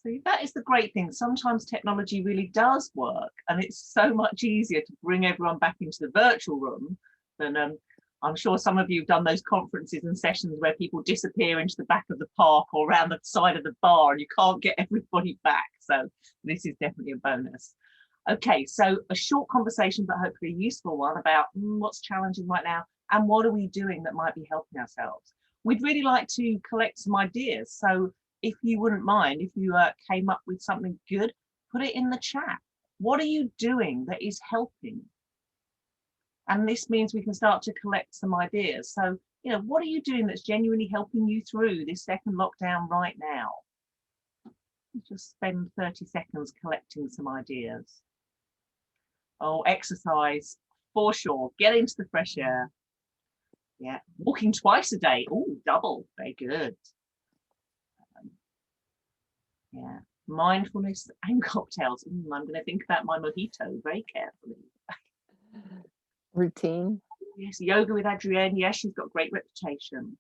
So that is the great thing. Sometimes technology really does work, and it's so much easier to bring everyone back into the virtual room than I'm sure some of you have done those conferences and sessions where people disappear into the back of the park or around the side of the bar and you can't get everybody back. So this is definitely a bonus. Okay, so a short conversation, but hopefully a useful one about what's challenging right now and what are we doing that might be helping ourselves. We'd really like to collect some ideas. So if you wouldn't mind, if you came up with something good, put it in the chat. What are you doing that is helping? And this means we can start to collect some ideas. So, you know, what are you doing that's genuinely helping you through this second lockdown right now? Just spend 30 seconds collecting some ideas. Oh, exercise, for sure. Get into the fresh air. Yeah, walking twice a day. Oh, double. Very good. Yeah, mindfulness and cocktails. I'm going to think about my mojito very carefully. Routine. Yes, yoga with Adrienne. Yes, she's got a great reputation.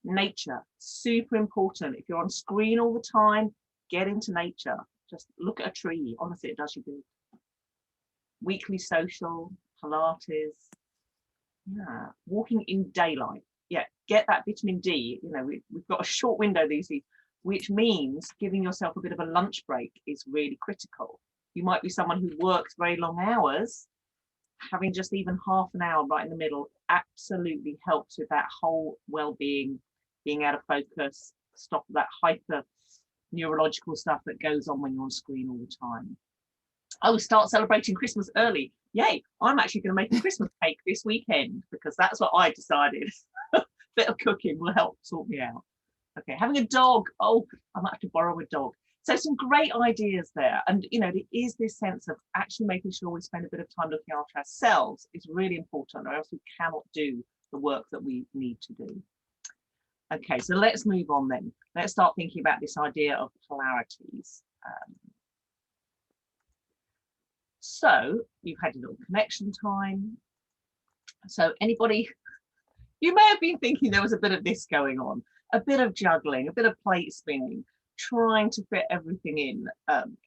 Nature, super important. If you're on screen all the time, get into nature. Just look at a tree. Honestly, it does you good. Weekly social, Pilates. Yeah, walking in daylight. Yeah, get that vitamin D. You know, we've got a short window these days, which means giving yourself a bit of a lunch break is really critical. You might be someone who works very long hours. Having just even half an hour right in the middle absolutely helps with that whole well-being, being out of focus, stop that hyper neurological stuff that goes on when you're on screen all the time. Oh, start celebrating Christmas early. Yay, I'm actually going to make a Christmas cake this weekend because that's what I decided. Bit of cooking will help sort me out. Okay, having a dog. Oh, I might have to borrow a dog. So some great ideas there. And, you know, there is this sense of actually making sure we spend a bit of time looking after ourselves is really important, or else we cannot do the work that we need to do. Okay, so let's move on then. Let's start thinking about this idea of polarities. So you've had a little connection time. So anybody, you may have been thinking there was a bit of this going on, a bit of juggling, a bit of plate spinning, trying to fit everything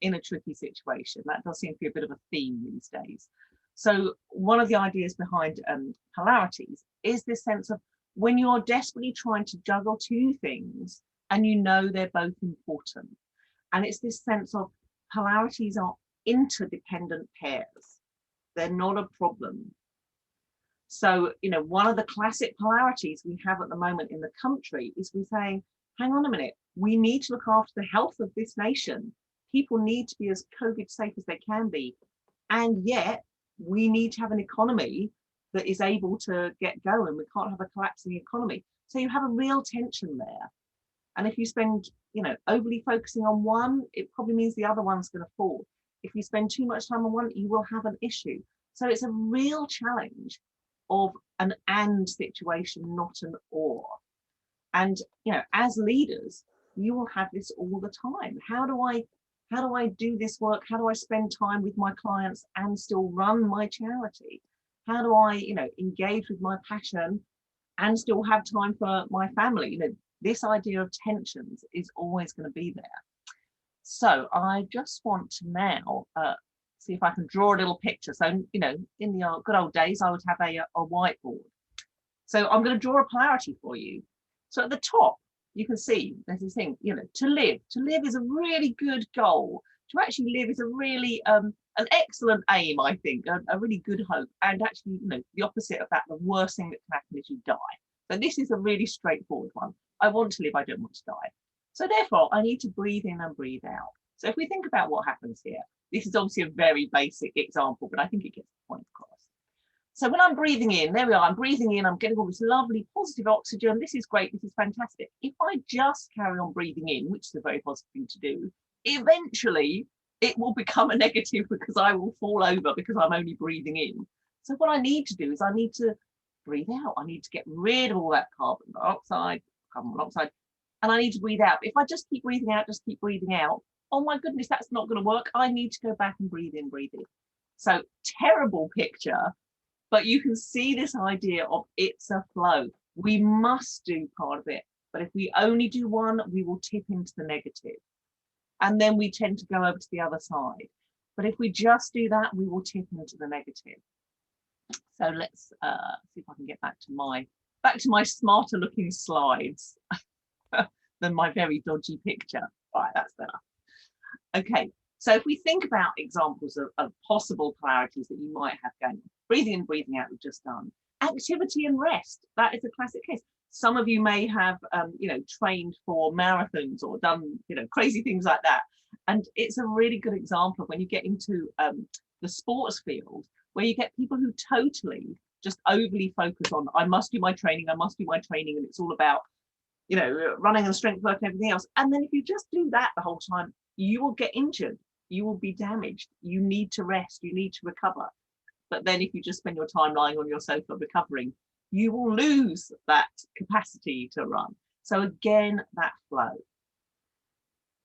in a tricky situation. That does seem to be a bit of a theme these days. So one of the ideas behind polarities is this sense of when you're desperately trying to juggle two things and you know they're both important. And it's this sense of polarities are interdependent pairs. They're not a problem. So, you know, one of the classic polarities we have at the moment in the country is we're saying, hang on a minute, we need to look after the health of this nation. People need to be as COVID safe as they can be. And yet we need to have an economy that is able to get going. We can't have a collapsing economy. So you have a real tension there. And if you spend, you know, overly focusing on one, it probably means the other one's going to fall. If you spend too much time on one, you will have an issue. So it's a real challenge of an and situation, not an or. And, you know, as leaders, you will have this all the time. How do I do this work? How do I spend time with my clients and still run my charity? How do I, you know, engage with my passion and still have time for my family? You know, this idea of tensions is always going to be there. So I just want to now see if I can draw a little picture. So, you know, in the good old days, I would have a whiteboard. So I'm going to draw a polarity for you. So at the top, you can see there's this thing, you know, to live is a really good goal. To actually live is a really an excellent aim, I think, a really good hope. And actually, you know, the opposite of that, the worst thing that can happen is you die. So this is a really straightforward one. I want to live, I don't want to die. So therefore, I need to breathe in and breathe out. So if we think about what happens here, this is obviously a very basic example, but I think it gets the point across. So when I'm breathing in, there we are, I'm breathing in, I'm getting all this lovely positive oxygen. This is great, this is fantastic. If I just carry on breathing in, which is a very positive thing to do, eventually it will become a negative because I will fall over because I'm only breathing in. So what I need to do is I need to breathe out. I need to get rid of all that carbon monoxide, and I need to breathe out. If I just keep breathing out, oh my goodness, that's not going to work. I need to go back and breathe in, breathe in. So terrible picture, but you can see this idea of it's a flow. We must do part of it, but if we only do one, we will tip into the negative. and then we tend to go over to the other side. But if we just do that, we will tip into the negative. So let's see if I can get back to my smarter looking slides than my very dodgy picture. Right, that's better. Okay, so if we think about examples of possible polarities that you might have going, breathing in, breathing out, we've just done. Activity and rest, that is a classic case. Some of you may have, trained for marathons or done, crazy things like that. And it's a really good example of when you get into the sports field, where you get people who totally just overly focus on, I must do my training, and it's all about, running and strength work and everything else. And then if you just do that the whole time, you will get injured, you will be damaged, you need to rest, you need to recover. But then if you just spend your time lying on your sofa recovering, you will lose that capacity to run. So again, that flow.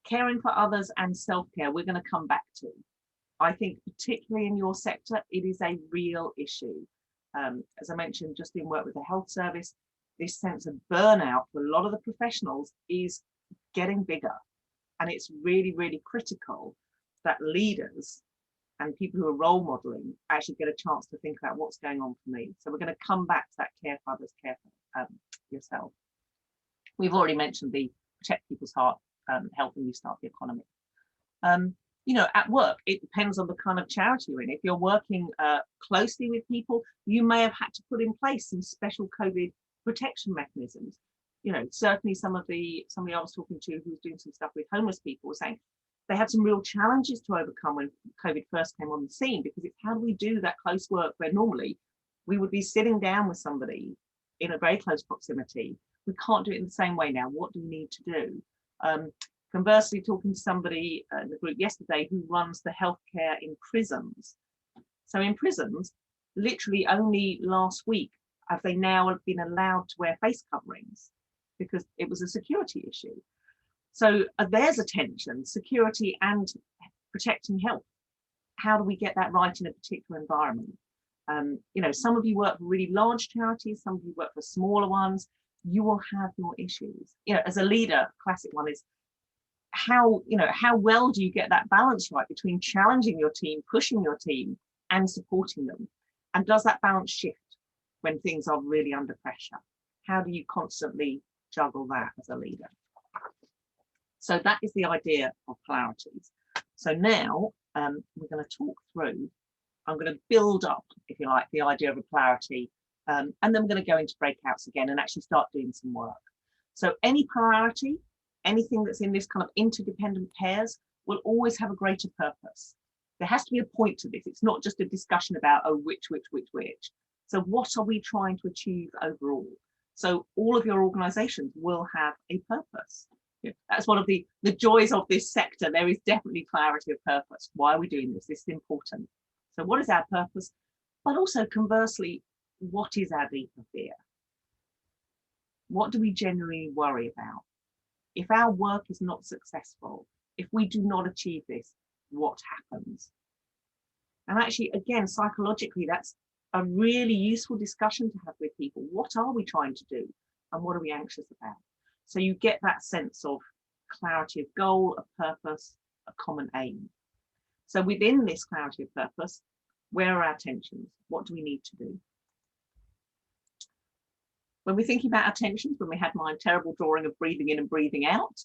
Caring for others and self-care, we're going to come back to. I think particularly in your sector, it is a real issue. As I mentioned, just in work with the health service, this sense of burnout for a lot of the professionals is getting bigger. And it's really, really critical that leaders and people who are role modeling actually get a chance to think about what's going on for me. So we're going to come back to that care for others, care for yourself. We've already mentioned the protect people's health and restart the economy. At work, it depends on the kind of charity you're in. If you're working closely with people, you may have had to put in place some special COVID protection mechanisms. Certainly some of the I was talking to who was doing some stuff with homeless people were saying they had some real challenges to overcome when COVID first came on the scene, because it's how do we do that close work where normally we would be sitting down with somebody in a very close proximity. We can't do it in the same way now. What do we need to do? Conversely, talking to somebody in the group yesterday who runs the healthcare in prisons. So in prisons, literally only last week have they now been allowed to wear face coverings because it was a security issue. So there's a tension, security and protecting health. How do we get that right in a particular environment? Some of you work for really large charities, some of you work for smaller ones. You will have your issues. As a leader, classic one is how well do you get that balance right between challenging your team, pushing your team, and supporting them? And does that balance shift when things are really under pressure? How do you constantly juggle that as a leader? So that is the idea of polarities. So now we're going to talk through, I'm going to build up, if you like, the idea of a polarity, and then we're going to go into breakouts again and actually start doing some work. So any polarity, anything that's in this kind of interdependent pairs will always have a greater purpose. There has to be a point to this. It's not just a discussion about, oh, which. So what are we trying to achieve overall? So all of your organizations will have a purpose. That's one of the joys of this sector. There is definitely clarity of purpose. Why are we doing this? This is important. So what is our purpose? But also conversely, what is our deeper fear? What do we genuinely worry about? If our work is not successful, if we do not achieve this, what happens? And actually, again, psychologically, that's a really useful discussion to have with people. What are we trying to do? And what are we anxious about? So you get that sense of clarity of goal, a purpose, a common aim. So within this clarity of purpose, where are our tensions? What do we need to do? When we're thinking about our tensions, when we had my terrible drawing of breathing in and breathing out,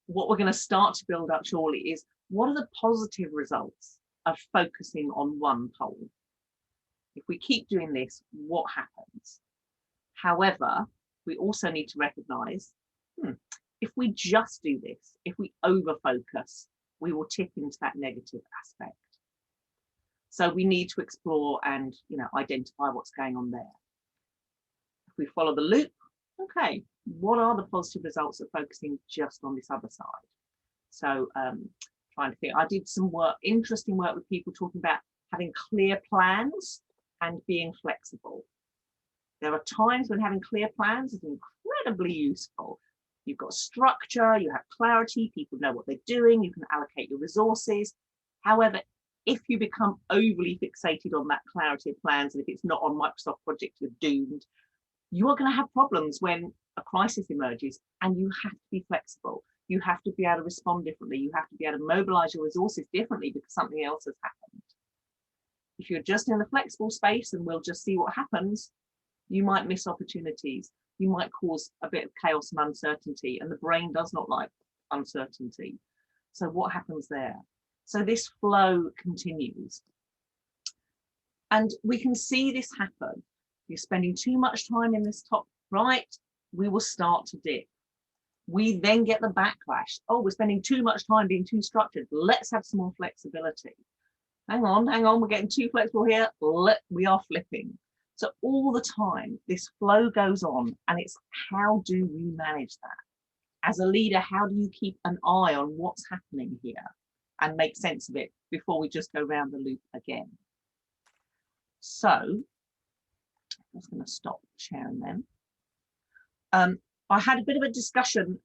what we're going to start to build up shortly is what are the positive results of focusing on one pole? If we keep doing this, what happens? However, we also need to recognize, if we just do this, if we over-focus, we will tip into that negative aspect. So we need to explore and identify what's going on there. If we follow the loop, okay, what are the positive results of focusing just on this other side? So trying to think, I did some work, interesting work with people talking about having clear plans and being flexible. There are times when having clear plans is incredibly useful. You've got structure, you have clarity, people know what they're doing, you can allocate your resources. However, if you become overly fixated on that clarity of plans, and if it's not on Microsoft project, you're doomed. You are going to have problems when a crisis emerges, and you have to be flexible. You have to be able to respond differently. You have to be able to mobilize your resources differently because something else has happened. If you're just in the flexible space and we'll just see what happens, you might miss opportunities. You might cause a bit of chaos and uncertainty, and the brain does not like uncertainty. So what happens there? So this flow continues. And we can see this happen. You're spending too much time in this top right, we will start to dip. We then get the backlash. Oh, we're spending too much time being too structured. Let's have some more flexibility. Hang on, we're getting too flexible here. We are flipping. So all the time, this flow goes on, and it's how do we manage that? As a leader, how do you keep an eye on what's happening here and make sense of it before we just go round the loop again? So I'm just going to stop sharing them. I had a bit of a discussion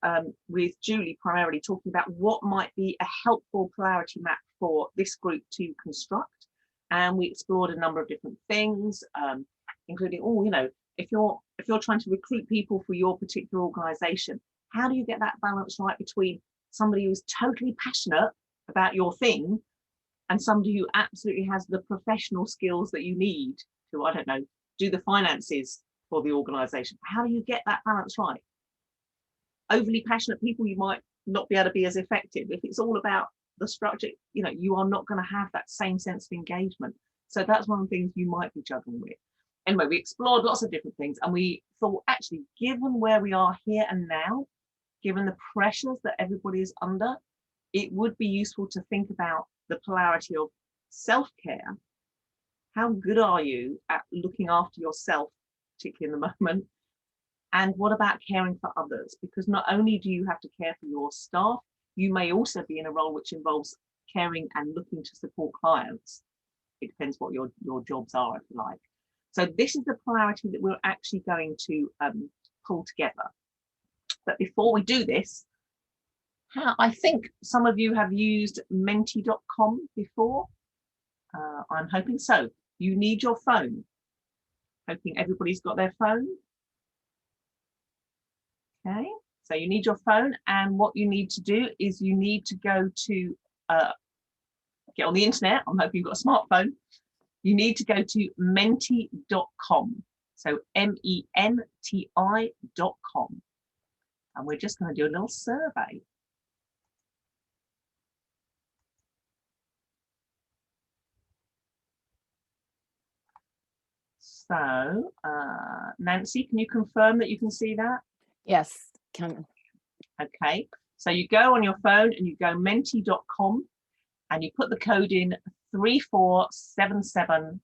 with Julie, primarily talking about what might be a helpful polarity map for this group to construct. And we explored a number of different things, including, if you're trying to recruit people for your particular organization, how do you get that balance right between somebody who's totally passionate about your thing and somebody who absolutely has the professional skills that you need to, I don't know, do the finances for the organization? How do you get that balance right? Overly passionate people, you might not be able to be as effective. If it's all about the structure, you are not going to have that same sense of engagement. So that's one of the things you might be juggling with. Anyway, we explored lots of different things, and we thought, actually, given where we are here and now, given the pressures that everybody is under, it would be useful to think about the polarity of self-care. How good are you at looking after yourself, particularly in the moment? And what about caring for others? Because not only do you have to care for your staff, you may also be in a role which involves caring and looking to support clients. It depends what your jobs are, if you like. So this is the polarity that we're actually going to pull together. But before we do this, I think some of you have used menti.com before. I'm hoping so. You need your phone. Hoping everybody's got their phone. Okay, so you need your phone, and what you need to do is you need to go to get on the internet. I'm hoping you've got a smartphone. You need to go to menti.com. So MENTI.com. And we're just going to do a little survey. So, Nancy, can you confirm that you can see that? Yes. Okay, so you go on your phone and you go menti.com and you put the code in 3477657.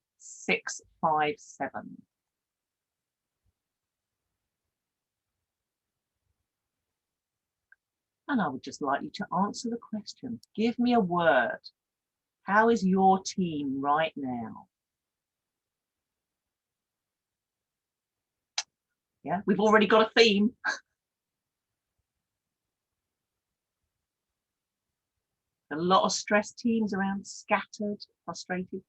And I would just like you to answer the question. Give me a word. How is your team right now? Yeah, we've already got a theme. A lot of stressed teams around, scattered, frustrated,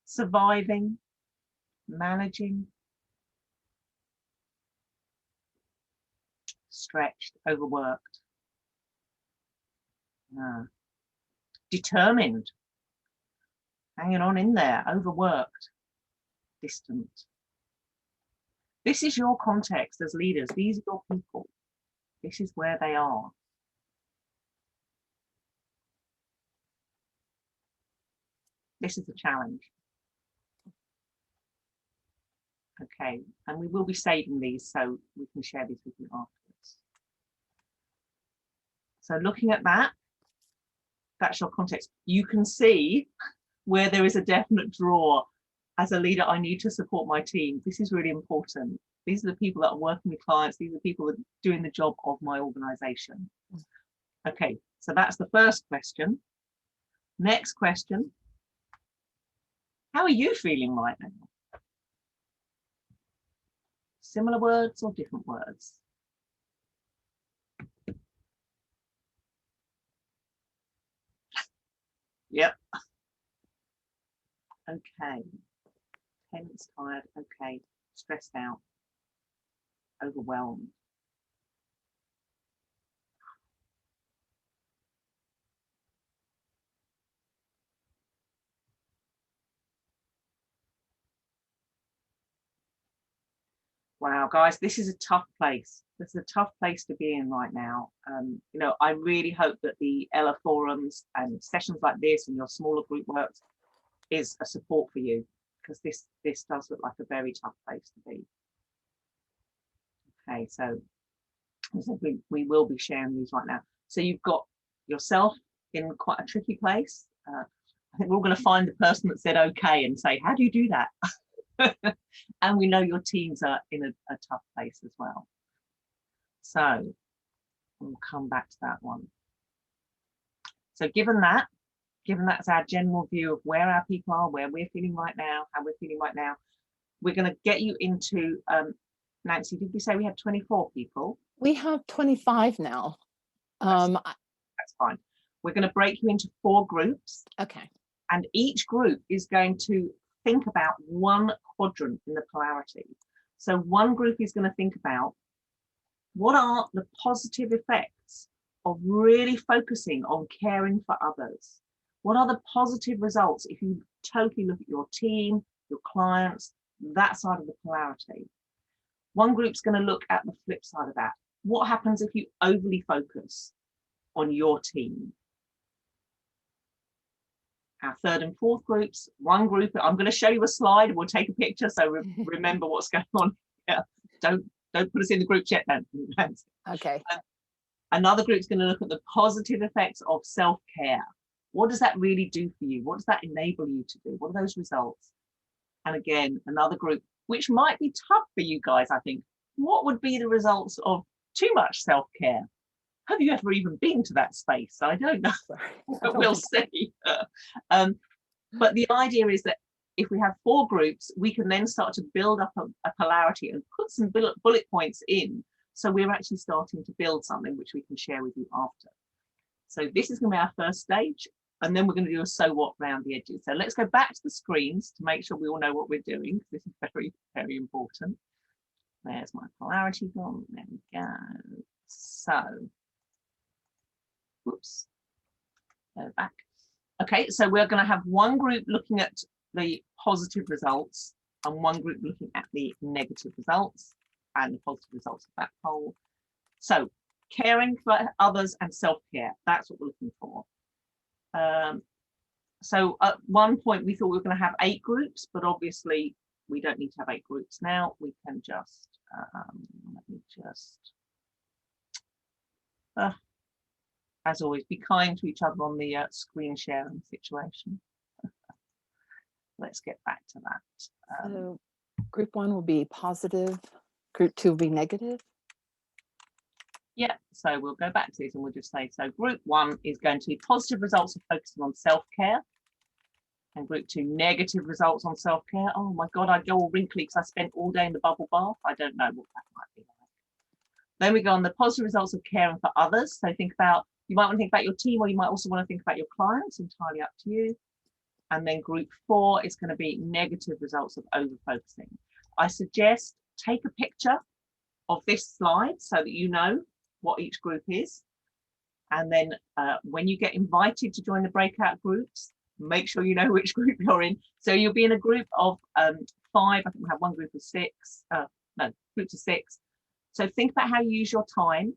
surviving, managing, stretched, overworked, determined, hanging on in there, overworked, distant. This is your context as leaders. These are your people. This is where they are. This is the challenge. Okay, and we will be saving these so we can share these with you afterwards. So looking at that, that's your context. You can see where there is a definite draw. As a leader, I need to support my team. This is really important. These are the people that are working with clients. These are the people that are doing the job of my organization. Okay, so that's the first question. Next question. How are you feeling right now? Similar words or different words? Yep. Okay. Tense, tired, okay. Stressed out. Overwhelmed. Wow, guys, this is a tough place. This is a tough place to be in right now. You know, I really hope that the Ella forums and sessions like this and your smaller group works is a support for you, because this does look like a very tough place to be. Okay, so we will be sharing these right now. So you've got yourself in quite a tricky place. I think we're all going to find the person that said okay and say, how do you do that? And we know your teams are in a tough place as well. So we'll come back to that one. So given that's our general view of where our people are, where we're feeling right now, how we're feeling right now, we're going to get you into, Nancy, did we say we had 24 people? We have 25 now. That's fine. We're going to break you into 4 groups. Okay. And each group is going to think about one quadrant in the polarity. So one group is going to think about what are the positive effects of really focusing on caring for others? What are the positive results if you totally look at your team, your clients, that side of the polarity? One group's going to look at the flip side of that. What happens if you overly focus on your team? Our third and fourth groups, one group, I'm going to show you a slide, we'll take a picture, so remember what's going on. Yeah. Don't put us in the group chat then. Okay. Another group's going to look at the positive effects of self-care. What does that really do for you? What does that enable you to do? What are those results? And again, another group, which might be tough for you guys, I think. What would be the results of too much self-care? Have you ever even been to that space? I don't know. We'll see. But the idea is that if we have 4 groups, we can then start to build up a polarity and put some bullet points in. So we're actually starting to build something which we can share with you after. So this is going to be our first stage. And then we're going to do a so what round the edges. So let's go back to the screens to make sure we all know what we're doing. This is very, very important. There's my polarity gone. There we go. So, whoops, go back. Okay, so we're going to have one group looking at the positive results and one group looking at the negative results and the positive results of that poll. So caring for others and self-care, that's what we're looking for. So at one point we thought we were going to have 8 groups, but obviously we don't need to have 8 groups now. We can just, let me just, as always, be kind to each other on the screen sharing situation. Let's get back to that. So group 1 will be positive, group 2 will be negative. Yeah, so we'll go back to this and we'll just say, so group 1 is going to be positive results of focusing on self-care, and group 2 negative results on self-care. Oh my God, I go all wrinkly because I spent all day in the bubble bath. I don't know what that might be like. Then we go on the positive results of caring for others. So think about, you might want to think about your team, or you might also want to think about your clients, entirely up to you. And then group 4 is going to be negative results of over-focusing. I suggest take a picture of this slide so that you know what each group is. And then when you get invited to join the breakout groups, make sure you know which group you're in. So you'll be in a group of 5. I think we have one group of 6. No, groups of 6. So think about how you use your time.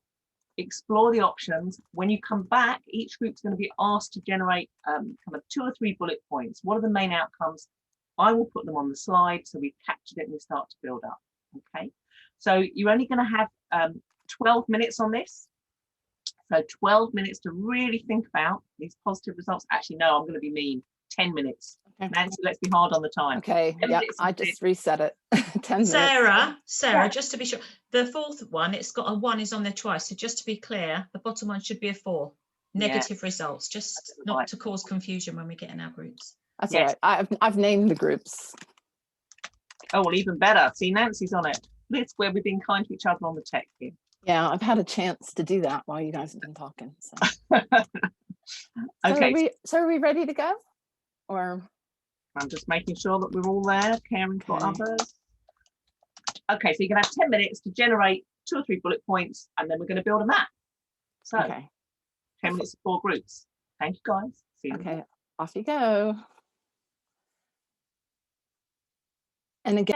Explore the options. When you come back, each group's going to be asked to generate kind of 2 or 3 bullet points. What are the main outcomes? I will put them on the slide so we've captured it and we start to build up. Okay, so you're only going to have 12 minutes on this. So 12 minutes to really think about these positive results. Actually, no, I'm going to be mean. 10 minutes. Okay. Nancy, let's be hard on the time. Okay, yeah, I just reset it. 10 minutes. Sarah, yeah. Just to be sure, the fourth one, it's got a 1 is on there twice. So just to be clear, the bottom one should be a 4. Negative results, just not to cause confusion when we get in our groups. That's all right. I've named the groups. Oh, well, even better. See, Nancy's on it. This where we've been kind to each other on the text here. Yeah, I've had a chance to do that while you guys have been talking. So. Okay. So are we ready to go? Or I'm just making sure that we're all there, caring for others. Okay, so you can have 10 minutes to generate 2 or 3 bullet points, and then we're going to build a map. So 10 minutes of 4 groups. Thank you, guys. See you. Okay, off you go. And again,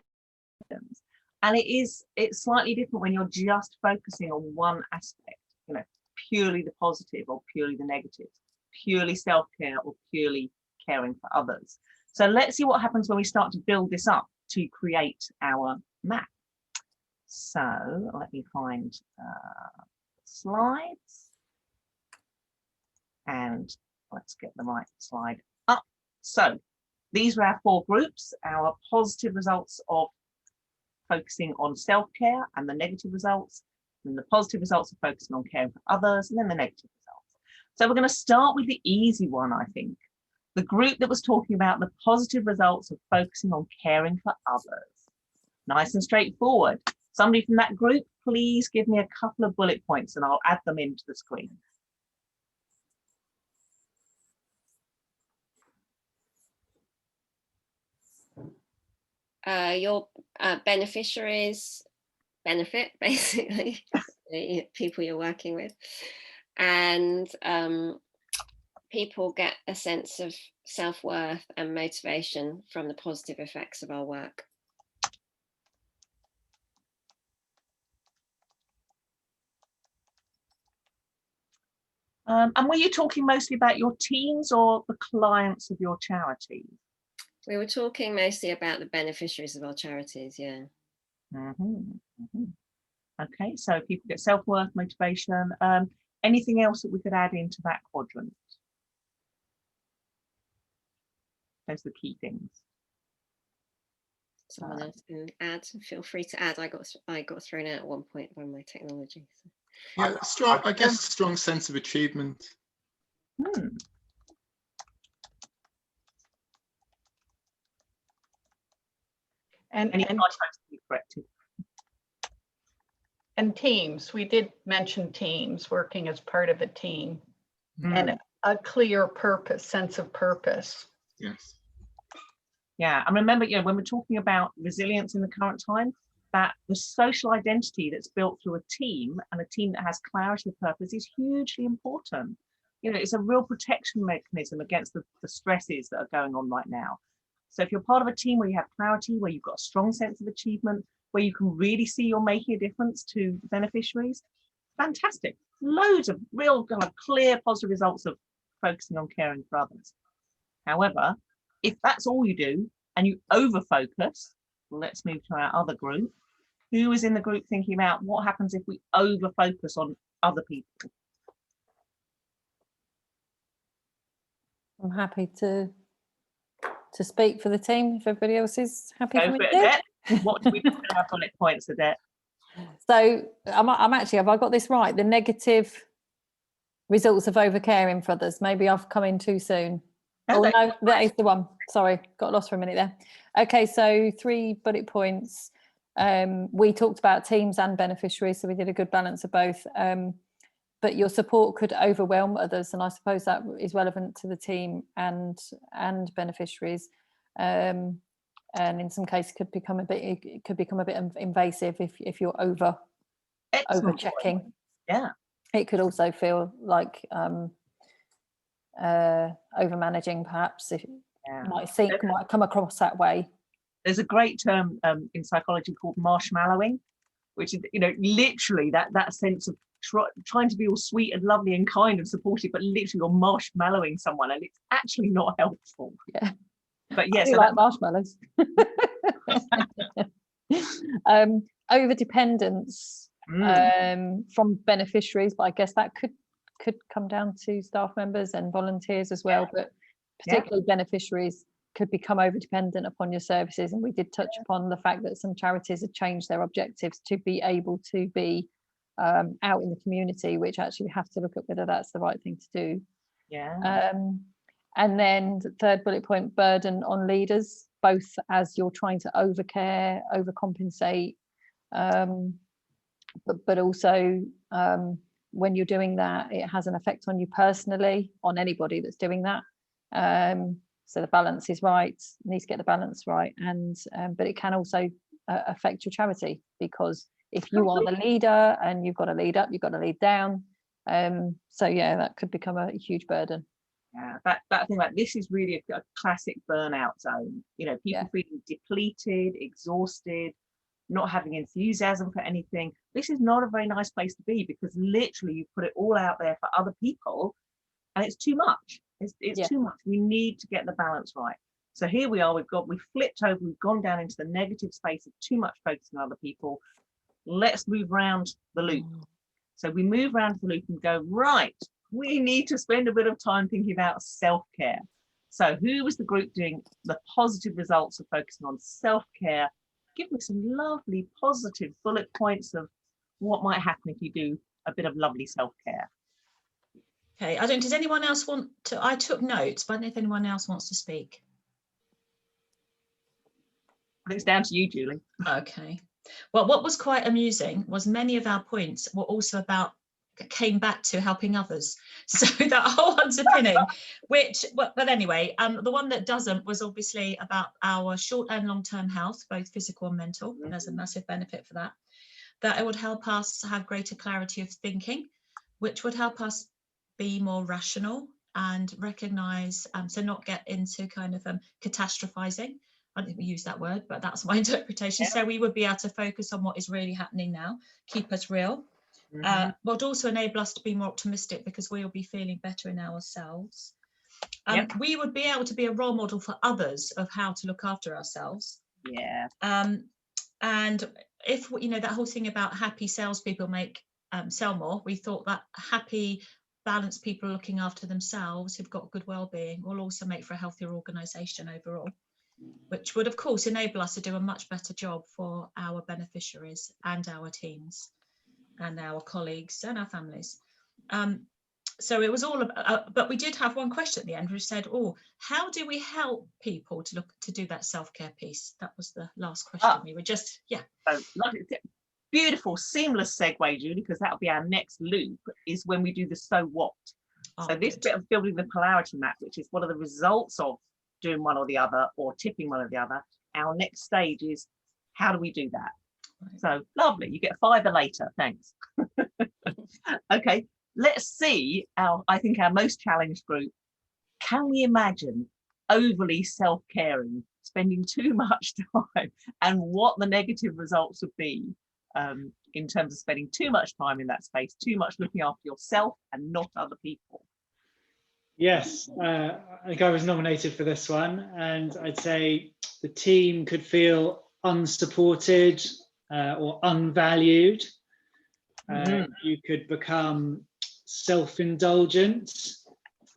And it's slightly different when you're just focusing on one aspect, you know, purely the positive or purely the negative, purely self-care or purely caring for others. So let's see what happens when we start to build this up to create our map. So let me find slides, and let's get the right slide up. So these are our 4 groups, our positive results of focusing on self-care and the negative results, and the positive results of focusing on caring for others, and then the negative results. So we're going to start with the easy one, I think. The group that was talking about the positive results of focusing on caring for others. Nice and straightforward. Somebody from that group, please give me a couple of bullet points and I'll add them into the screen. Your beneficiaries benefit, basically, the people you're working with, and people get a sense of self-worth and motivation from the positive effects of our work. And were you talking mostly about your teams or the clients of your charity? We were talking mostly about the beneficiaries of our charities, yeah. Okay, so people get self-worth, motivation. Anything else that we could add into that quadrant? Those are the key things. Someone else can add. Feel free to add. I got thrown out at one point by my technology. So. Yeah, strong. I guess strong sense of achievement. And teams, we did mention teams, working as part of a team, and a clear purpose, sense of purpose. Yes. Yeah, and remember, you know, when we're talking about resilience in the current time, that the social identity that's built through a team and a team that has clarity of purpose is hugely important. You know, it's a real protection mechanism against the stresses that are going on right now. So if you're part of a team where you have clarity, where you've got a strong sense of achievement, where you can really see you're making a difference to beneficiaries, fantastic. Loads of real kind of clear positive results of focusing on caring for others. However, if that's all you do and you over focus, let's move to our other group. Who is in the group thinking about what happens if we over focus on other people? I'm happy to speak for the team if everybody else is happy. Go for it, Adette. What do we put in our bullet points, Adette? So I'm actually, have I got this right? The negative results of over caring for others. Maybe I've come in too soon. Oh no, that is the one. Sorry, got lost for a minute there. Okay, so 3 bullet points. We talked about teams and beneficiaries, so we did a good balance of both. But your support could overwhelm others, and I suppose that is relevant to the team and beneficiaries. And in some cases could become a bit invasive if you're over checking. Yeah, it could also feel like over managing, perhaps. If might come across that way. There's a great term in psychology called marshmallowing, which is, you know, literally that sense of trying to be all sweet and lovely and kind and supportive, but literally you're marshmallowing someone, and it's actually not helpful. Yeah. But yes, I do like marshmallows. Over dependence from beneficiaries, but I guess that could come down to staff members and volunteers as well. But particularly beneficiaries could become over dependent upon your services, and we did touch upon the fact that some charities have changed their objectives to be able to be out in the community, which actually we have to look at whether that's the right thing to do. And then the 3rd bullet point, burden on leaders, both as you're trying to overcare, overcompensate, but also when you're doing that, it has an effect on you personally, on anybody that's doing that. So the balance is right, needs to get the balance right, and but it can also affect your charity, because if you are the leader and you've got to lead up, you've got to lead down. So yeah, that could become a huge burden. Yeah, that thing, like, this is really a classic burnout zone. You know, people feeling depleted, exhausted, not having enthusiasm for anything. This is not a very nice place to be, because literally you put it all out there for other people and it's too much. It's too much. We need to get the balance right. So here we are, we've flipped over, we've gone down into the negative space of too much focusing on other people. Let's move around the loop. So we move around the loop and go, right, we need to spend a bit of time thinking about self-care. So who was the group doing the positive results of focusing on self-care? Give me some lovely positive bullet points of what might happen if you do a bit of lovely self-care. Okay, does anyone else want to, I took notes, but I don't know if anyone else wants to speak. I think it's down to you, Julie. Okay. Well, what was quite amusing was many of our points were also came back to helping others. So that whole underpinning, but anyway, the one that doesn't was obviously about our short and long-term health, both physical and mental. There's a massive benefit for that. That it would help us have greater clarity of thinking, which would help us be more rational and recognize, so not get into kind of catastrophizing. I don't think we use that word, but that's my interpretation. So we would be able to focus on what is really happening now, keep us real. Would also enable us to be more optimistic, because we will be feeling better in ourselves. We would be able to be a role model for others of how to look after ourselves. And if, you know, that whole thing about happy salespeople sell more, we thought that happy, balanced people looking after themselves who've got good well-being will also make for a healthier organisation overall, which would of course enable us to do a much better job for our beneficiaries and our teams and our colleagues and our families. So it was all about, but we did have one question at the end which said, oh, how do we help people to do that self-care piece? That was the last question. We were just, So, beautiful, seamless segue, Julie, because that'll be our next loop, is when we do the so what. So this bit of building the polarity map, which is what are the results of doing one or the other, or tipping one or the other. Our next stage is, how do we do that? Right. So lovely, you get 5 later, thanks. Okay, let's see I think our most challenged group. Can we imagine overly self-caring, spending too much time, and what the negative results would be in terms of spending too much time in that space, too much looking after yourself and not other people? Yes, I think I was nominated for this one, and I'd say the team could feel unsupported or unvalued. You could become self-indulgent,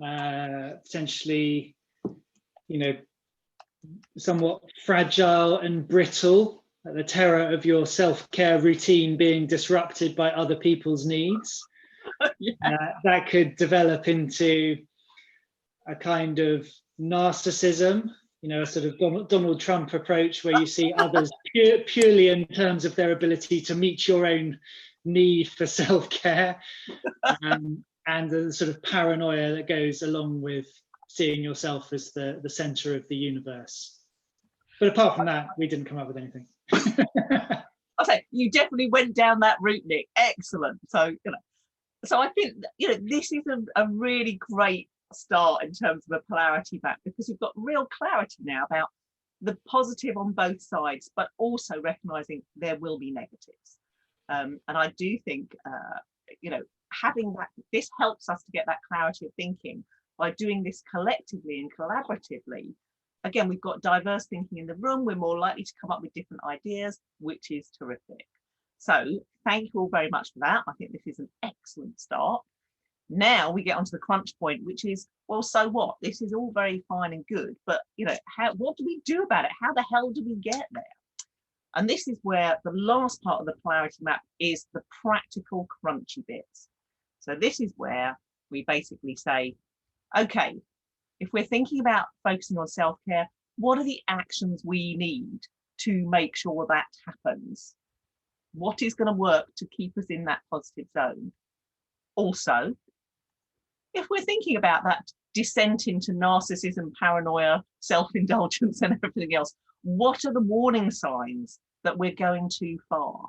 potentially, you know, somewhat fragile and brittle, the terror of your self-care routine being disrupted by other people's needs. That could develop into a kind of narcissism, you know, a sort of Donald Trump approach where you see others purely in terms of their ability to meet your own need for self-care, and the sort of paranoia that goes along with seeing yourself as the center of the universe. But apart from that, we didn't come up with anything. I'll say you definitely went down that route, Nick. Excellent. So, you know, so I think, you know, this is a really great start in terms of a polarity map, because we've got real clarity now about the positive on both sides, but also recognizing there will be negatives. And I do think, you know, having that, this helps us to get that clarity of thinking by doing this collectively and collaboratively. Again, we've got diverse thinking in the room. We're more likely to come up with different ideas, which is terrific. So thank you all very much for that. I think this is an excellent start. Now we get onto the crunch point, which is, well, so what? This is all very fine and good, but, you know, what do we do about it? How the hell do we get there? And this is where the last part of the polarity map is the practical crunchy bits. So this is where we basically say, okay, if we're thinking about focusing on self-care, what are the actions we need to make sure that happens? What is going to work to keep us in that positive zone? Also, if we're thinking about that descent into narcissism, paranoia, self-indulgence and everything else, what are the warning signs that we're going too far?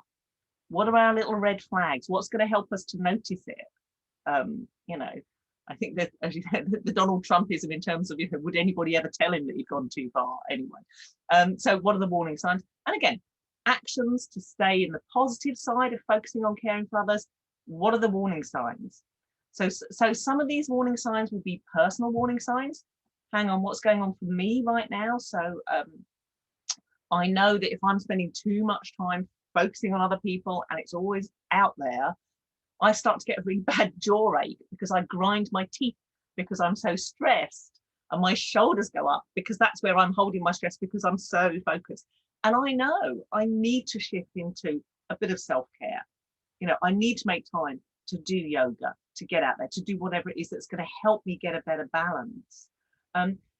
What are our little red flags? What's going to help us to notice it? You know, I think that, as you said, the Donald Trumpism in terms of, you know, would anybody ever tell him that he'd gone too far anyway? So what are the warning signs? And again, actions to stay in the positive side of focusing on caring for others. What are the warning signs? So some of these warning signs will be personal warning signs. Hang on, what's going on for me right now? So I know that if I'm spending too much time focusing on other people and it's always out there, I start to get a really bad jaw ache because I grind my teeth because I'm so stressed, and my shoulders go up because that's where I'm holding my stress because I'm so focused. And I know I need to shift into a bit of self-care. You know, I need to make time to do yoga, to get out there, to do whatever it is that's going to help me get a better balance.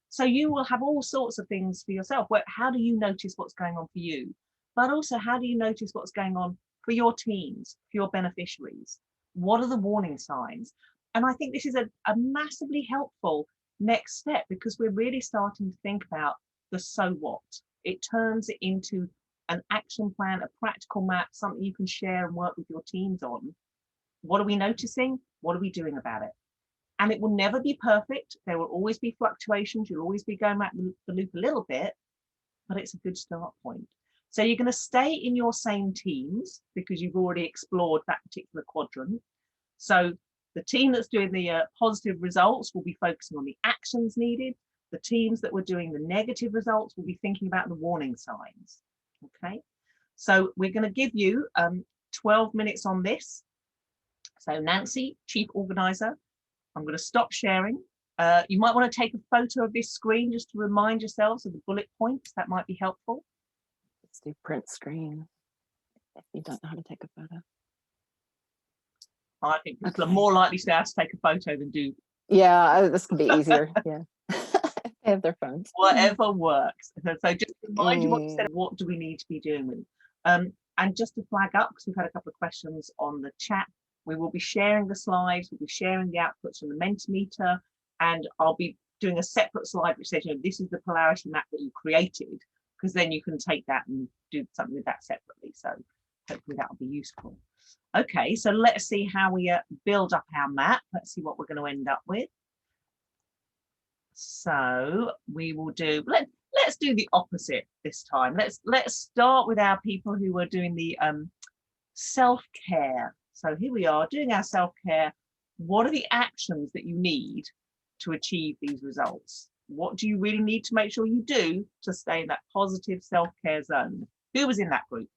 So you will have all sorts of things for yourself. How do you notice what's going on for you? But also, how do you notice what's going on for your teams, for your beneficiaries? What are the warning signs? And I think this is a massively helpful next step, because we're really starting to think about the so what. It turns it into an action plan, a practical map, something you can share and work with your teams on. What are we noticing? What are we doing about it? And it will never be perfect. There will always be fluctuations. You'll always be going back the loop a little bit, but it's a good start point. So you're going to stay in your same teams because you've already explored that particular quadrant. So the team that's doing the positive results will be focusing on the actions needed. The teams that were doing the negative results will be thinking about the warning signs. Okay, so we're going to give you 12 minutes on this. So Nancy, Chief Organizer, I'm going to stop sharing. You might want to take a photo of this screen just to remind yourselves of the bullet points. That might be helpful. Let's do print screen if you don't know how to take a photo. I think people are more likely to know how to take a photo than do. Yeah, this could be easier. Yeah. They have their phones. Whatever works. So just remind you what you said, what do we need to be doing with it? And just to flag up, because we've had a couple of questions on the chat, we will be sharing the slides, we'll be sharing the outputs from the Mentimeter, and I'll be doing a separate slide which says, you know, this is the polarity map that you created, because then you can take that and do something with that separately. So hopefully that will be useful. Okay, so let's see how we build up our map. Let's see what we're going to end up with. So we will do, let's do the opposite this time. Let's start with our people who are doing the self-care. So here we are doing our self-care. What are the actions that you need to achieve these results? What do you really need to make sure you do to stay in that positive self-care zone? Who was in that group?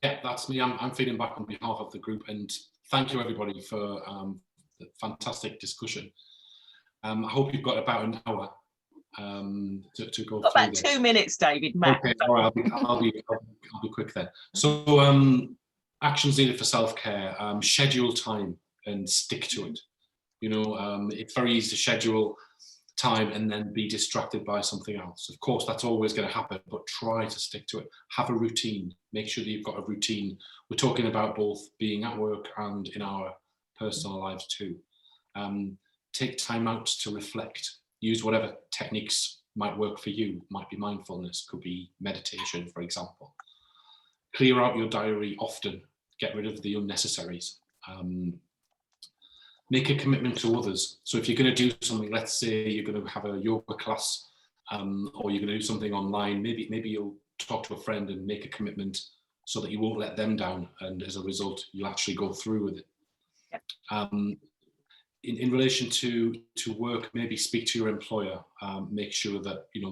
Yeah, that's me. I'm feeding back on behalf of the group, and thank you everybody for the fantastic discussion. I hope you've got about an hour to go through about this. 2 minutes, David. Matt. Okay, all right, I'll be quick then. So actions needed for self-care: schedule time and stick to it. You know, it's very easy to schedule time and then be distracted by something else. Of course, that's always going to happen, but try to stick to it. Have a routine. Make sure that you've got a routine. We're talking about both being at work and in our personal lives too. Take time out to reflect. Use whatever techniques might work for you. Might be mindfulness, could be meditation, for example. Clear out your diary often. Get rid of the unnecessaries. Make a commitment to others. So if you're going to do something, let's say you're going to have a yoga class, or you're going to do something online, maybe you'll talk to a friend and make a commitment so that you won't let them down, and as a result, you'll actually go through with it. Yep. In relation to work, maybe speak to your employer. Make sure that you're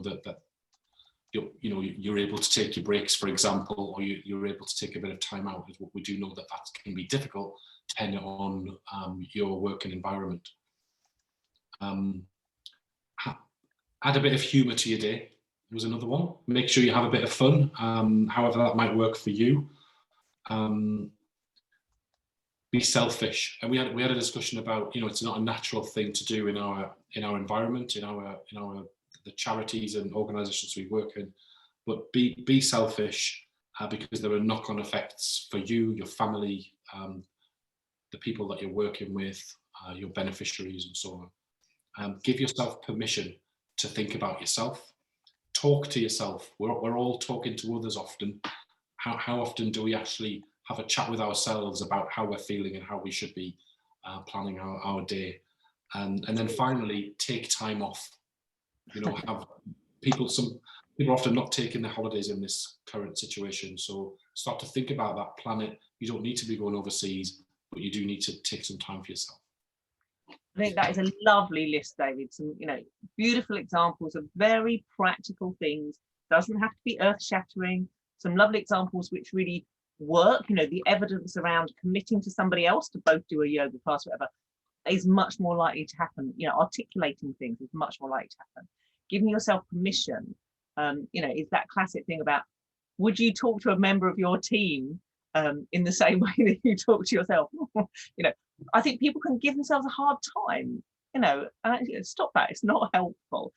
able to take your breaks, for example, or you're able to take a bit of time out. Is what we do know that can be difficult depending on your working environment. Add a bit of humour to your day. Was another one. Make sure you have a bit of fun, however that might work for you. Be selfish, and we had a discussion about, you know, it's not a natural thing to do in our environment, in the charities and organisations we work in, but be selfish because there are knock-on effects for you, your family, the people that you're working with, your beneficiaries, and so on. Give yourself permission to think about yourself. Talk to yourself. We're all talking to others often. How often do we actually have a chat with ourselves about how we're feeling and how we should be planning our day? And then finally, take time off. You know, have people, People are often not taking their holidays in this current situation. So start to think about that, plan it. You don't need to be going overseas, but you do need to take some time for yourself. I think that is a lovely list, David. Some, beautiful examples of very practical things. Doesn't have to be earth-shattering. Some lovely examples which really work. The evidence around committing to somebody else to both do a yoga class, whatever, is much more likely to happen. Articulating things is much more likely to happen. Giving yourself permission, is that classic thing about, would you talk to a member of your team in the same way that you talk to yourself? I think people can give themselves a hard time, stop that. It's not helpful.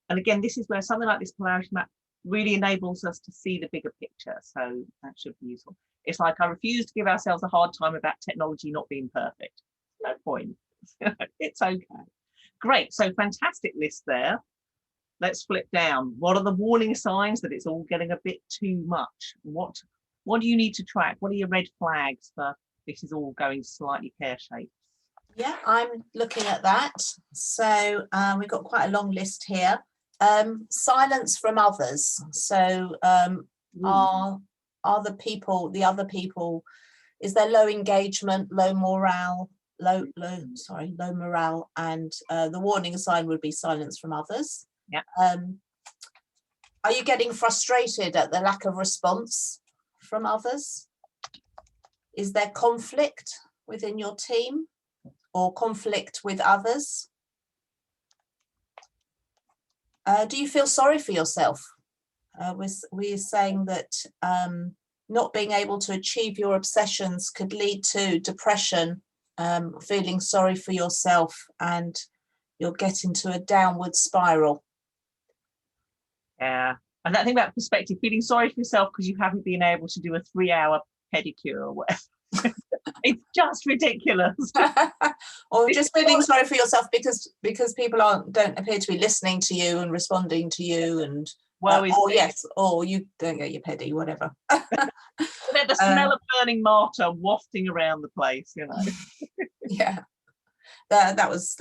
And again, this is where something like this polarity map really enables us to see the bigger picture. So that should be useful. It's like, I refuse to give ourselves a hard time about technology not being perfect. No point. It's okay. Great. So fantastic list there. Let's flip down. What are the warning signs that it's all getting a bit too much? What do you need to track? What are your red flags for this is all going slightly pear-shaped? Yeah, I'm looking at that. So we've got quite a long list here. Silence from others. So are the other people, is there low engagement, low morale, low morale, and the warning sign would be silence from others. Yeah. Are you getting frustrated at the lack of response from others? Is there conflict within your team or conflict with others? Do you feel sorry for yourself? We're saying that not being able to achieve your obsessions could lead to depression, feeling sorry for yourself, and you'll get into a downward spiral. Yeah. And that thing about perspective, feeling sorry for yourself because you haven't been able to do a 3-hour pedicure or whatever. It's just ridiculous. Or just feeling sorry for yourself because people don't appear to be listening to you and responding to you, and or you don't get your pedi, whatever. The smell of burning martyr wafting around the place, Yeah, those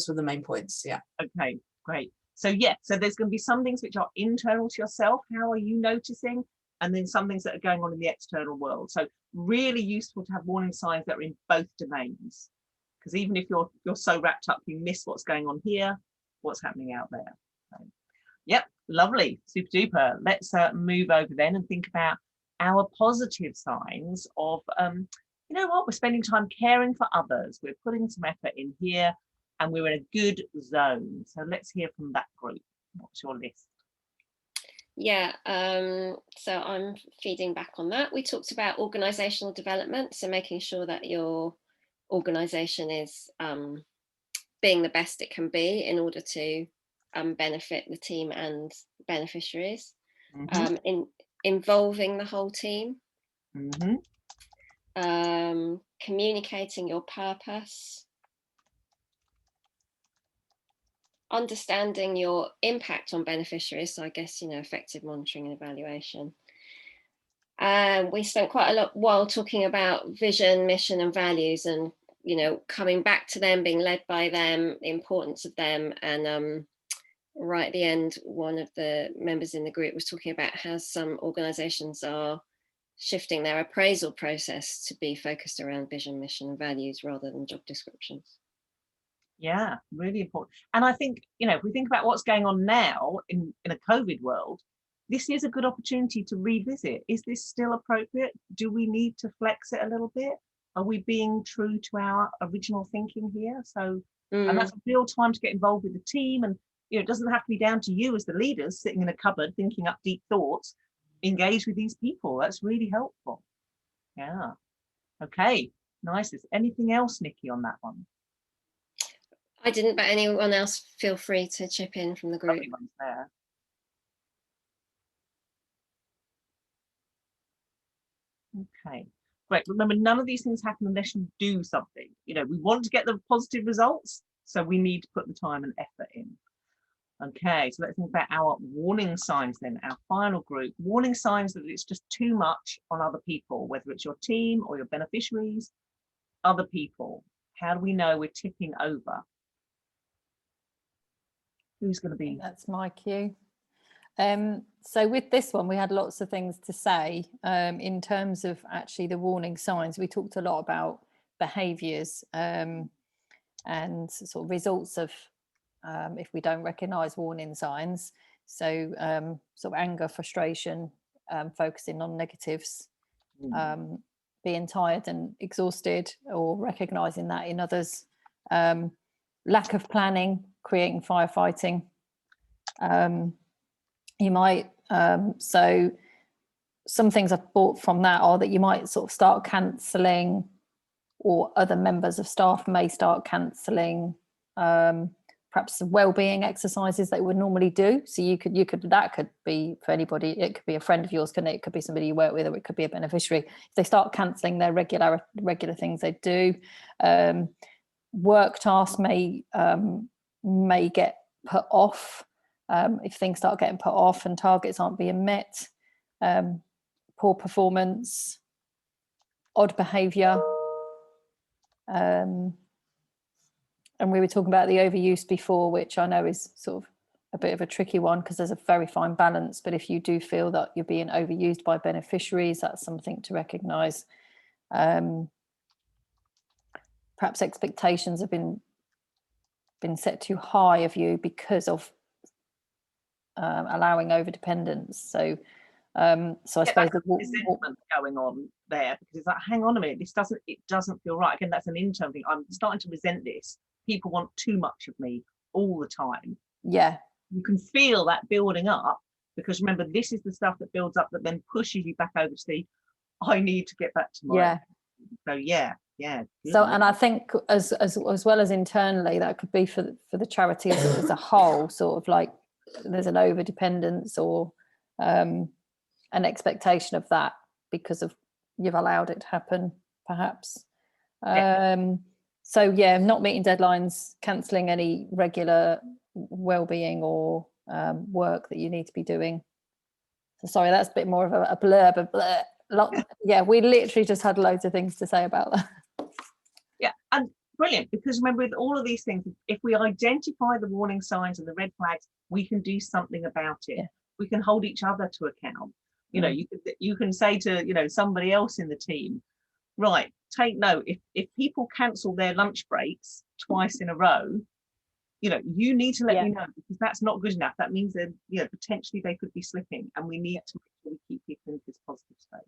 were the main points. Yeah. Okay, great. So so there's going to be some things which are internal to yourself. How are you noticing? And then some things that are going on in the external world. So really useful to have warning signs that are in both domains, because even if you're so wrapped up, you miss what's going on here, what's happening out there. So, yep, lovely, super duper. Let's move over then and think about our positive signs of, we're spending time caring for others. We're putting some effort in here and we're in a good zone. So let's hear from that group. What's your list? Yeah, so I'm feeding back on that. We talked about organisational development, so making sure that your organisation is being the best it can be in order to benefit the team and beneficiaries. In involving the whole team, communicating your purpose, understanding your impact on beneficiaries, so I guess, effective monitoring and evaluation. We spent quite a while talking about vision, mission and values, and coming back to them, being led by them, the importance of them. And right at the end, one of the members in the group was talking about how some organizations are shifting their appraisal process to be focused around vision, mission and values rather than job descriptions. Yeah, really important. And I think, if we think about what's going on now in a COVID world, this is a good opportunity to revisit. Is this still appropriate? Do we need to flex it a little bit? Are we being true to our original thinking here? So, and that's a real time to get involved with the team. And, it doesn't have to be down to you as the leaders sitting in a cupboard thinking up deep thoughts. Engage with these people. That's really helpful. Yeah. Okay, nice. Is anything else, Nikki, on that one? I didn't, but anyone else feel free to chip in from the group. Everyone's there. Okay, great. Remember, none of these things happen unless you do something. We want to get the positive results, so we need to put the time and effort in. Okay, so let's think about our warning signs then, our final group. Warning signs that it's just too much on other people, whether it's your team or your beneficiaries, other people. How do we know we're tipping over? Who's going to be? That's my cue. So with this one, we had lots of things to say in terms of actually the warning signs. We talked a lot about behaviours and sort of results of if we don't recognise warning signs. So sort of anger, frustration, focusing on negatives, being tired and exhausted, or recognising that in others, lack of planning, creating firefighting. You might, so some things I've brought from that are that you might sort of start cancelling, or other members of staff may start cancelling perhaps well-being exercises they would normally do. So you could that could be for anybody. It could be a friend of yours, couldn't it? It could be somebody you work with, or it could be a beneficiary. If they start cancelling their regular things they do, work tasks may get put off. If things start getting put off and targets aren't being met, poor performance, odd behaviour. And we were talking about the overuse before, which I know is sort of a bit of a tricky one because there's a very fine balance. But if you do feel that you're being overused by beneficiaries, that's something to recognise. Perhaps expectations have been set too high of you because of allowing over dependence. So I suppose the resentment going on there, because it's like, hang on a minute, it doesn't feel right. Again, that's an internal thing. I'm starting to resent this. People want too much of me all the time. Yeah, you can feel that building up, because remember, this is the stuff that builds up that then pushes you back over to the I need to get back to my so yeah. So, and I think as well as internally, that could be for the charity as a whole, sort of like there's an over dependence or an expectation of that because of you've allowed it to happen, perhaps. So yeah, not meeting deadlines, cancelling any regular well-being or work that you need to be doing. So sorry, that's a bit more of a blurb. Yeah, we literally just had loads of things to say about that. Yeah, and brilliant, because remember, with all of these things, if we identify the warning signs and the red flags, we can do something about it. Yeah. We can hold each other to account. You know, you can say to somebody else in the team, right, take note, if people cancel their lunch breaks twice in a row, you need to let me know, because that's not good enough. That means that potentially they could be slipping, and we need to make sure we keep people in this positive space.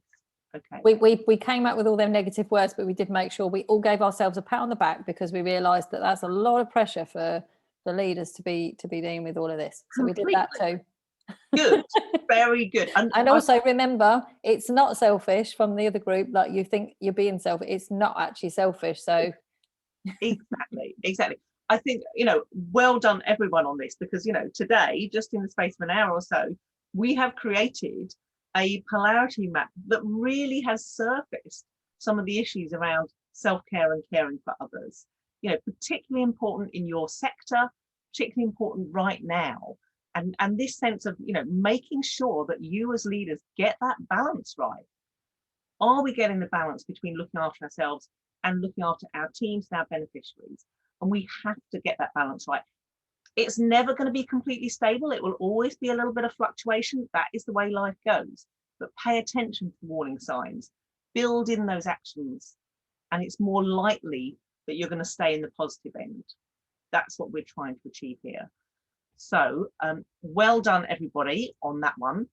Okay. We came out with all them negative words, but we did make sure we all gave ourselves a pat on the back, because we realised that that's a lot of pressure for the leaders to be dealing with all of this. So we did that too. Good, very good. And also remember, it's not selfish from the other group. Like you think you're being selfish, it's not actually selfish. So exactly. I think well done everyone on this, because today, just in the space of an hour or so, we have created a polarity map that really has surfaced some of the issues around self-care and caring for others. Particularly important in your sector, particularly important right now. And this sense of, making sure that you as leaders get that balance right. Are we getting the balance between looking after ourselves and looking after our teams and our beneficiaries? And we have to get that balance right. It's never going to be completely stable. It will always be a little bit of fluctuation. That is the way life goes. But pay attention to warning signs, build in those actions, and it's more likely that you're going to stay in the positive end. That's what we're trying to achieve here. So well done everybody on that one.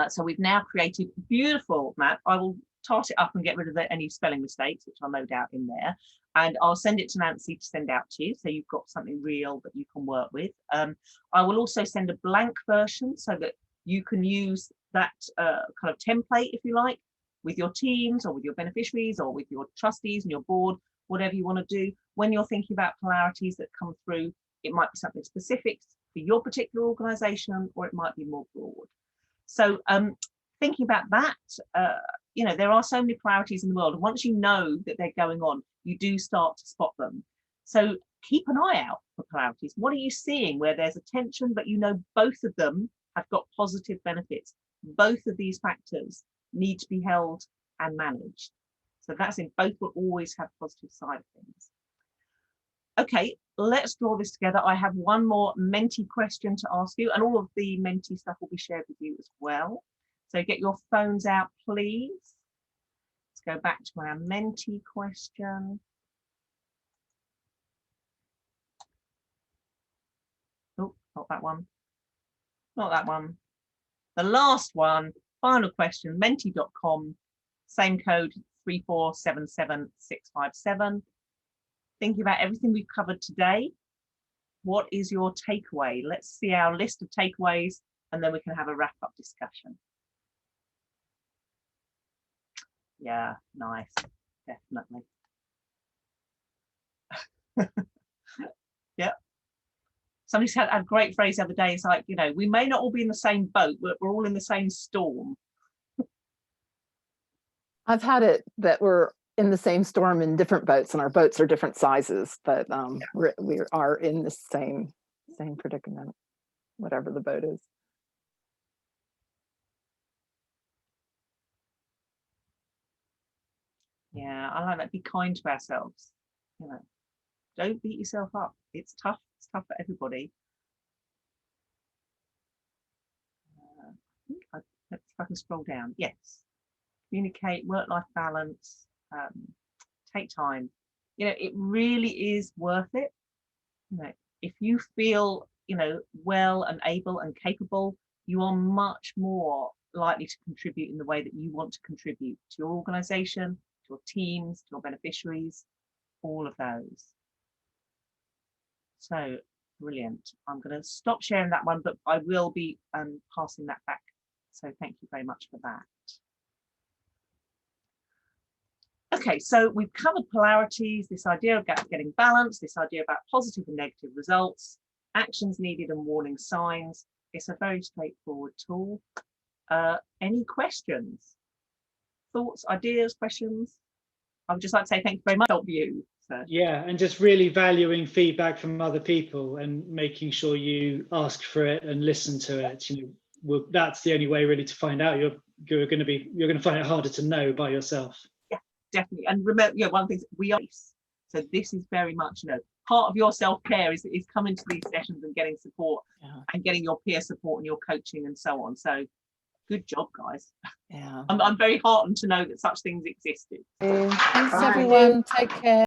So we've now created a beautiful map. I will tart it up and get rid of any spelling mistakes, which are no doubt in there, and I'll send it to Nancy to send out to you, so you've got something real that you can work with. I will also send a blank version so that you can use that kind of template, if you like, with your teams or with your beneficiaries or with your trustees and your board, whatever you want to do. When you're thinking about polarities that come through, it might be something specific for your particular organisation, or it might be more broad. So thinking about that, there are so many polarities in the world, and once you know that they're going on, you do start to spot them. So keep an eye out for polarities. What are you seeing where there's a tension, but both of them have got positive benefits? Both of these factors need to be held and managed. So that's in both will always have positive side of things. Okay, let's draw this together. I have one more Menti question to ask you, and all of the Menti stuff will be shared with you as well. So get your phones out, please. Let's go back to our Menti question. Oh, not that one. Not that one. The last one, final question, menti.com, same code 3477657. Thinking about everything we've covered today, what is your takeaway? Let's see our list of takeaways, and then we can have a wrap-up discussion. Yeah, nice, definitely. Yeah. Somebody said a great phrase the other day. It's like, you know, we may not all be in the same boat, but we're all in the same storm. I've had it that we're in the same storm in different boats, and our boats are different sizes, but we are in the same predicament, whatever the boat is. Yeah, I like that. Be kind to ourselves. You know, don't beat yourself up. It's tough. It's tough for everybody. Let's see if I can scroll down. Yes. Communicate, work-life balance, take time. You know, it really is worth it. You know, if you feel, you know, well and able and capable, you are much more likely to contribute in the way that you want to contribute to your organization, to your teams, to your beneficiaries, all of those. So brilliant. I'm going to stop sharing that one, but I will be passing that back. So thank you very much for that. Okay, so we've covered polarities, this idea of getting balance, this idea about positive and negative results, actions needed and warning signs. It's a very straightforward tool. Any questions, thoughts, ideas, questions? I would just like to say thank you very much for you. So. Yeah, and just really valuing feedback from other people and making sure you ask for it and listen to it. You know, well, that's the only way really to find out. You're going to find it harder to know by yourself. Yeah, definitely. And remember, you know, one of the things we are, so this is very much, you know, part of your self-care is coming to these sessions and getting support and getting your peer support and your coaching and so on. So good job, guys. Yeah, I'm very heartened to know that such things existed. Thanks everyone. Take care.